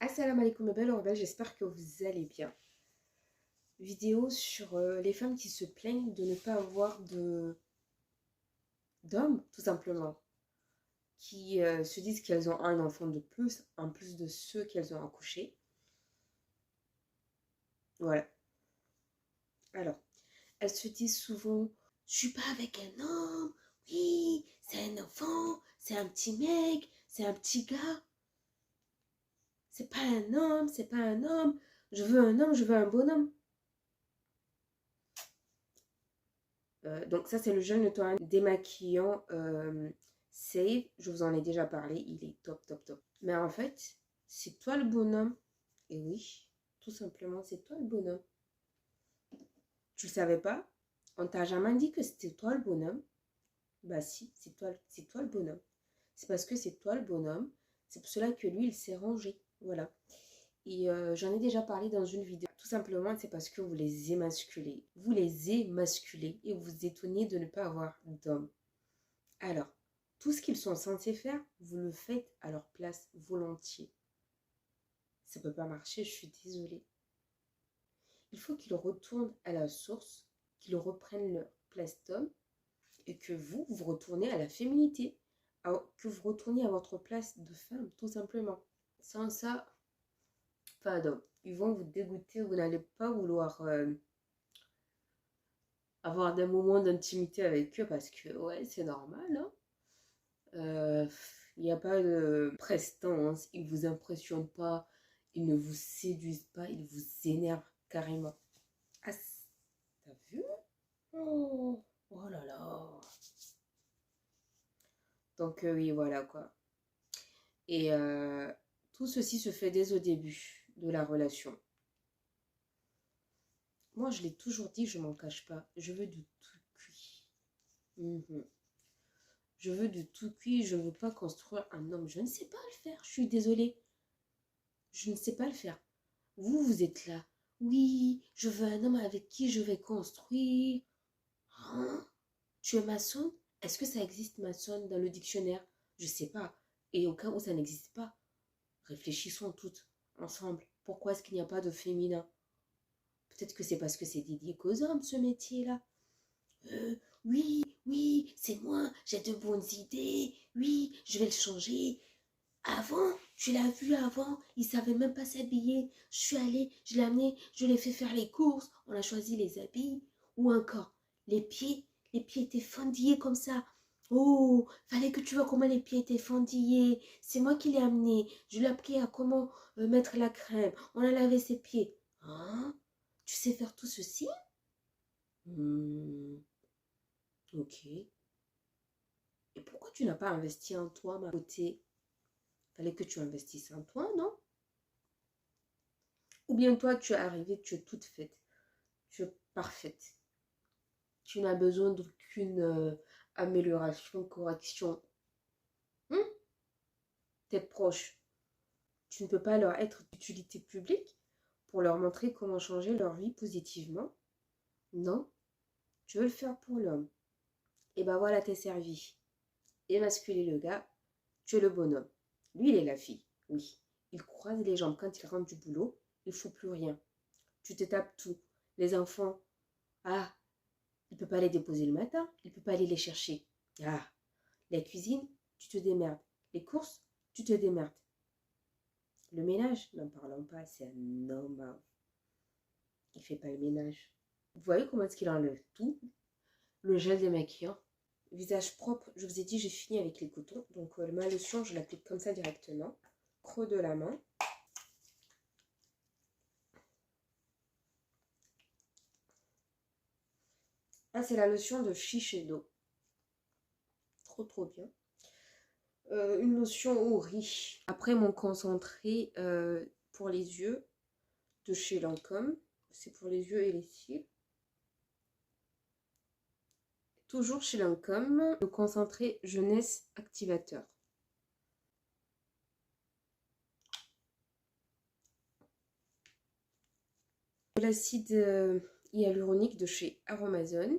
Assalamu alaikum mes belles rebelles, j'espère que vous allez bien. Vidéo sur les femmes qui se plaignent de ne pas avoir d'hommes, tout simplement. Qui se disent qu'elles ont un enfant de plus, en plus de ceux qu'elles ont accouchés. Voilà. Alors, elles se disent souvent, je suis pas avec un homme, oui, c'est un enfant, c'est un petit mec, c'est un petit gars. C'est pas un homme, c'est pas un homme. Je veux un homme, je veux un bonhomme. Donc ça c'est le gel nettoyant démaquillant Save, je vous en ai déjà parlé, il est top top top. Mais en fait, c'est toi le bonhomme. Et oui, tout simplement, c'est toi le bonhomme. Tu le savais pas? On t'a jamais dit que c'était toi le bonhomme? Bah si, c'est toi le bonhomme. C'est parce que c'est toi le bonhomme, c'est pour cela que lui il s'est rangé. Voilà. Et j'en ai déjà parlé dans une vidéo. Tout simplement, c'est parce que vous les émasculez. Vous les émasculez et vous vous étonnez de ne pas avoir d'homme. Alors, tout ce qu'ils sont censés faire, vous le faites à leur place volontiers. Ça ne peut pas marcher, je suis désolée. Il faut qu'ils retournent à la source, qu'ils reprennent leur place d'homme et que vous retournez à la féminité. Que vous retourniez à votre place de femme, tout simplement. Sans ça, pas d'homme. Ils vont vous dégoûter, vous n'allez pas vouloir avoir des moments d'intimité avec eux parce que, ouais, c'est normal, hein. Il n'y a pas de prestance, ils ne vous impressionnent pas, ils ne vous séduisent pas, ils vous énervent carrément. Ah, t'as vu? Oh, oh là là. Donc oui, voilà quoi. Et tout ceci se fait dès au début de la relation. Moi, je l'ai toujours dit, je m'en cache pas. Je veux du tout cuit. Je veux du tout cuit, je ne veux pas construire un homme. Je ne sais pas le faire, je suis désolée. Je ne sais pas le faire. Vous, vous êtes là. Oui, je veux un homme avec qui je vais construire. Hein? Tu es maçon? Est-ce que ça existe maçon dans le dictionnaire? Je ne sais pas. Et au cas où ça n'existe pas, réfléchissons toutes ensemble. Pourquoi est-ce qu'il n'y a pas de féminin? Peut-être que c'est parce que c'est dédié qu'aux hommes, ce métier-là. Oui, oui, c'est moi, j'ai de bonnes idées. Oui, je vais le changer. Avant, tu l'as vu avant, il savait même pas s'habiller. Je suis allée, je l'ai amené, je l'ai fait faire les courses. On a choisi les habits. Ou encore, les pieds étaient fendillés comme ça. Oh, fallait que tu vois comment les pieds étaient fendillés. C'est moi qui l'ai amené. Je l'ai appris à comment mettre la crème. On a lavé ses pieds. Hein? Tu sais faire tout ceci? Ok. Et pourquoi tu n'as pas investi en toi, ma beauté? Fallait que tu investisses en toi, non? Ou bien toi, tu es arrivée, tu es toute faite. Tu es parfaite. Tu n'as besoin d'aucune amélioration, correction. Tes proches, tu ne peux pas leur être d'utilité publique pour leur montrer comment changer leur vie positivement? Non, tu veux le faire pour l'homme. Et ben voilà, t'es servi. Émasculer le gars, tu es le bonhomme. Lui, il est la fille, oui. Il croise les jambes quand il rentre du boulot, il ne faut plus rien. Tu te tapes tout. Les enfants, ah, il ne peut pas les déposer le matin, il ne peut pas aller les chercher. Ah, la cuisine, tu te démerdes. Les courses, tu te démerdes. Le ménage, n'en parlons pas, c'est un homme. Il ne fait pas le ménage. Vous voyez comment est-ce qu'il enlève tout? Le gel démaquillant. Visage propre, je vous ai dit, j'ai fini avec les cotons. Donc ma lotion, je l'applique comme ça directement. Creux de la main. Ah, c'est la lotion de Shiseido. Trop bien. Une lotion au riz. Après mon concentré pour les yeux de chez Lancôme. C'est pour les yeux et les cils. Toujours chez Lancôme, le concentré jeunesse activateur. L'acide hyaluronique de chez Aromazone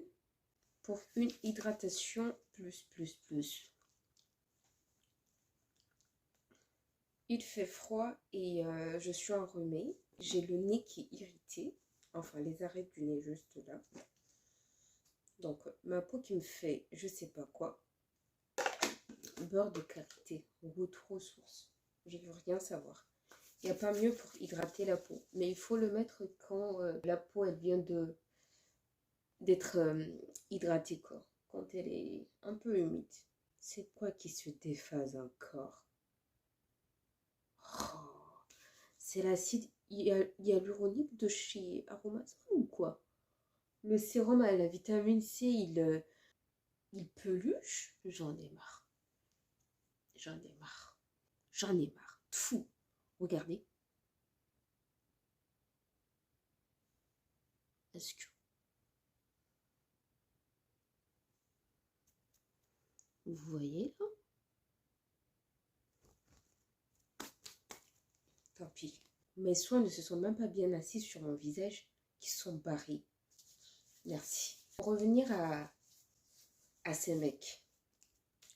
pour une hydratation plus. Il fait froid et je suis enrhumée. J'ai le nez qui est irrité. Enfin, les arêtes du nez juste là. Donc, ma peau qui me fait je sais pas quoi. Beurre de karité, route ressource. Je veux rien savoir. Il n'y a pas mieux pour hydrater la peau. Mais il faut le mettre quand la peau elle vient d'être hydratée, quoi. Quand elle est un peu humide. C'est quoi qui se déphase encore? Oh, c'est l'acide hyaluronique de chez Aromasan ou quoi? Le sérum à la vitamine C, il peluche. J'en ai marre. J'en ai marre. J'en ai marre. Fou. Regardez. Est-ce que vous voyez là? Tant pis. Mes soins ne se sont même pas bien assis sur mon visage, qui sont barrés. Merci. Pour revenir à ces mecs,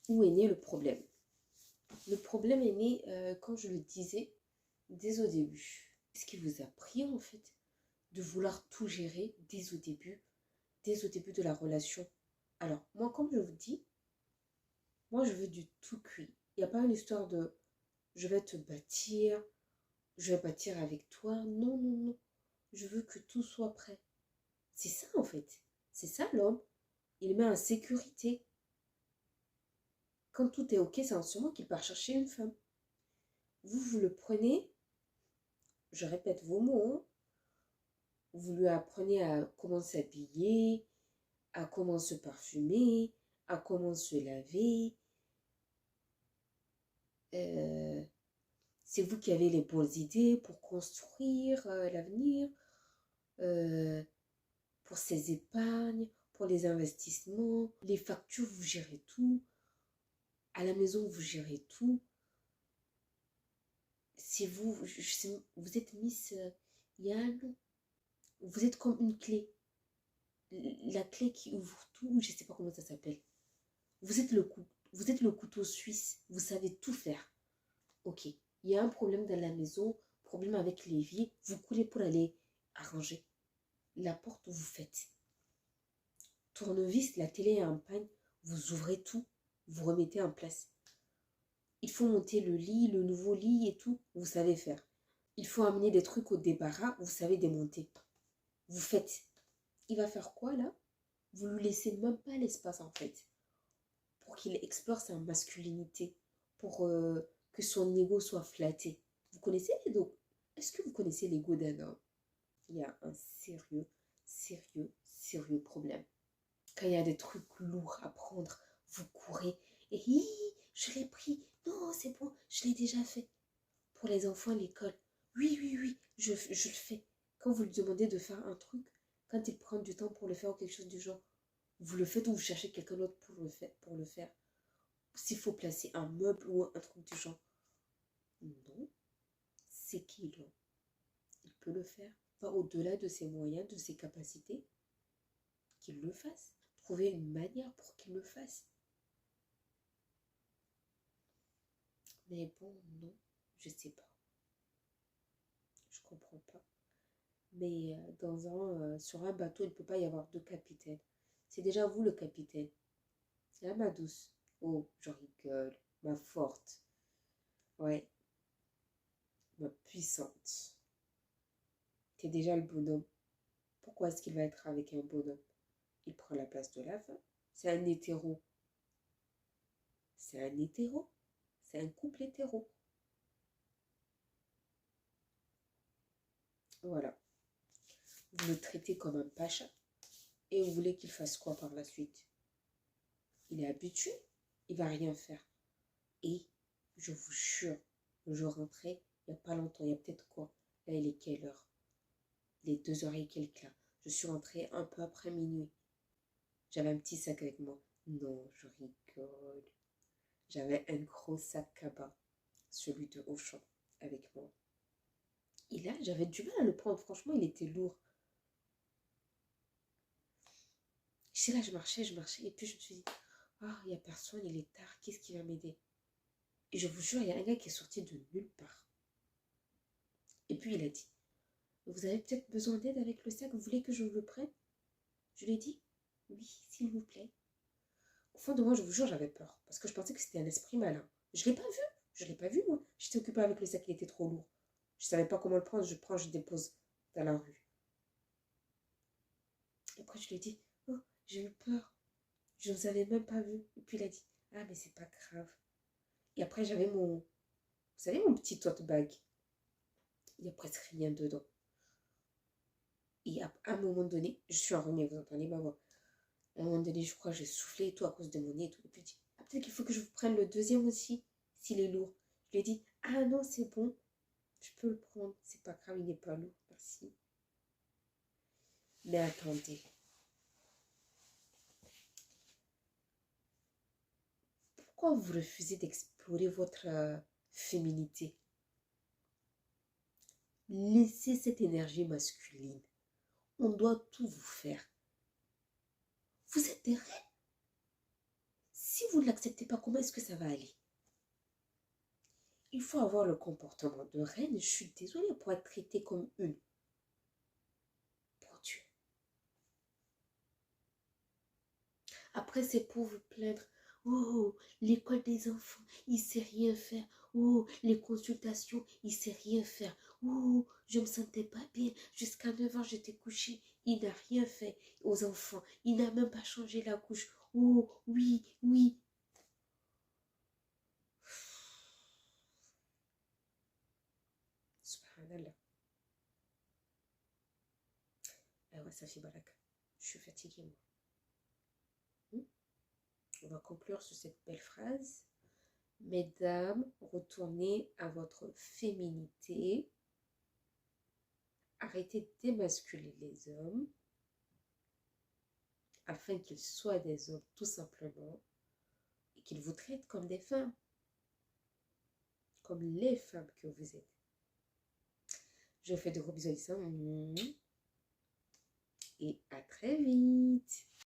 où est né le problème? Le problème est né, comme je le disais, dès au début. Qu'est-ce qui vous a pris en fait de vouloir tout gérer dès au début de la relation? Alors, moi, comme je vous dis, moi, je veux du tout cuit. Il n'y a pas une histoire de je vais te bâtir, je vais bâtir avec toi. Non, non, non. Je veux que tout soit prêt. C'est ça en fait. C'est ça l'homme. Il met en sécurité. Quand tout est ok, c'est en ce moment qu'il part chercher une femme. Vous le prenez, je répète vos mots, hein. Vous lui apprenez à comment s'habiller, à comment se parfumer, à comment se laver. C'est vous qui avez les bonnes idées pour construire l'avenir, pour ses épargnes, pour les investissements, les factures, vous gérez tout. À la maison, vous gérez tout. C'est vous, vous êtes Miss Yann, vous êtes comme une clé. La clé qui ouvre tout, je ne sais pas comment ça s'appelle. Vous êtes le couteau suisse, vous savez tout faire. Ok, il y a un problème dans la maison, problème avec l'évier, vous coulez pour aller arranger. La porte, vous faites. Tournevis, la télé est en panne, vous ouvrez tout, vous remettez en place. Il faut monter le lit, le nouveau lit et tout, vous savez faire. Il faut amener des trucs au débarras, vous savez démonter. Vous faites. Il va faire quoi là? Vous lui laissez même pas l'espace en fait. Pour qu'il explore sa masculinité. Pour que son ego soit flatté. Vous connaissez l'ego? Est-ce que vous connaissez l'ego d'un homme? Il y a un sérieux problème. Quand il y a des trucs lourds à prendre, vous courez et je l'ai pris. Non, c'est bon, je l'ai déjà fait. Pour les enfants à l'école, oui, je le fais. Quand vous lui demandez de faire un truc, quand il prend du temps pour le faire ou quelque chose du genre, vous le faites ou vous cherchez quelqu'un d'autre pour le faire. S'il faut placer un meuble ou un truc du genre. Non, c'est qui l'homme? Il peut le faire. Pas au-delà de ses moyens, de ses capacités. Qu'il le fasse. Trouver une manière pour qu'il le fasse. Mais bon, non, je sais pas. Je comprends pas. Mais sur un bateau, il ne peut pas y avoir deux capitaines. C'est déjà vous le capitaine. C'est ma douce. Oh, je rigole. Ma forte. Ouais, ma puissante. T'es déjà le bonhomme. Pourquoi est-ce qu'il va être avec un bonhomme? Il prend la place de la femme. C'est un hétéro. C'est un hétéro. C'est un couple hétéro. Voilà. Vous le traitez comme un pacha. Et vous voulez qu'il fasse quoi par la suite? Il est habitué. Il va rien faire. Et je vous jure, je rentrais il n'y a pas longtemps. Il y a peut-être quoi? Là, il est quelle heure? Les 2 heures et quelques là. Je suis rentrée un peu après minuit. J'avais un petit sac avec moi. Non, je rigole. J'avais un gros sac cabas, celui de Auchan, avec moi. Et là, j'avais du mal à le prendre. Franchement, il était lourd. Je sais là, je marchais. Et puis je me suis dit, ah, il n'y a personne, il est tard. Qu'est-ce qui va m'aider? Et je vous jure, il y a un gars qui est sorti de nulle part. Et puis il a dit, vous avez peut-être besoin d'aide avec le sac, vous voulez que je vous le prenne? Je lui ai dit, oui, s'il vous plaît. Au fond de moi, je vous jure, j'avais peur. Parce que je pensais que c'était un esprit malin. Je ne l'ai pas vu. Je ne l'ai pas vu, moi. J'étais occupée avec le sac, il était trop lourd. Je ne savais pas comment le prendre. Je prends, je dépose dans la rue. Et après, je lui ai dit, oh, j'ai eu peur. Je ne vous avais même pas vu. Et puis il a dit, ah, mais c'est pas grave. Et après, j'avais mon, vous savez, mon petit tote bag. Il n'y a presque rien dedans. Et à un moment donné, je suis enrhumée, vous entendez ma voix. À un moment donné, je crois que j'ai soufflé et tout à cause de mon nez et tout. Et puis, je dis, ah, peut-être qu'il faut que je vous prenne le deuxième aussi, s'il est lourd. Je lui ai dit, ah non, c'est bon, je peux le prendre. C'est pas grave, il n'est pas lourd, merci. Mais attendez. Pourquoi vous refusez d'explorer votre féminité? Laissez cette énergie masculine. On doit tout vous faire. Vous êtes des reines. Si vous ne l'acceptez pas, comment est-ce que ça va aller? Il faut avoir le comportement de reine. Je suis désolée pour être traitée comme une. Pour Dieu. Après, c'est pour vous plaindre. Oh, l'école des enfants, il sait rien faire. Oh, les consultations, il sait rien faire. Oh, je me sentais pas bien. Jusqu'à 9 ans, j'étais couchée. Il n'a rien fait aux enfants. Il n'a même pas changé la couche. Oh, oui, oui. Subhanallah. Ah ouais, ça fait balak. Je suis fatiguée, moi. On va conclure sur cette belle phrase. Mesdames, retournez à votre féminité. Arrêtez de démasculer les hommes afin qu'ils soient des hommes tout simplement et qu'ils vous traitent comme des femmes, comme les femmes que vous êtes. Je vous fais de gros bisous et à très vite.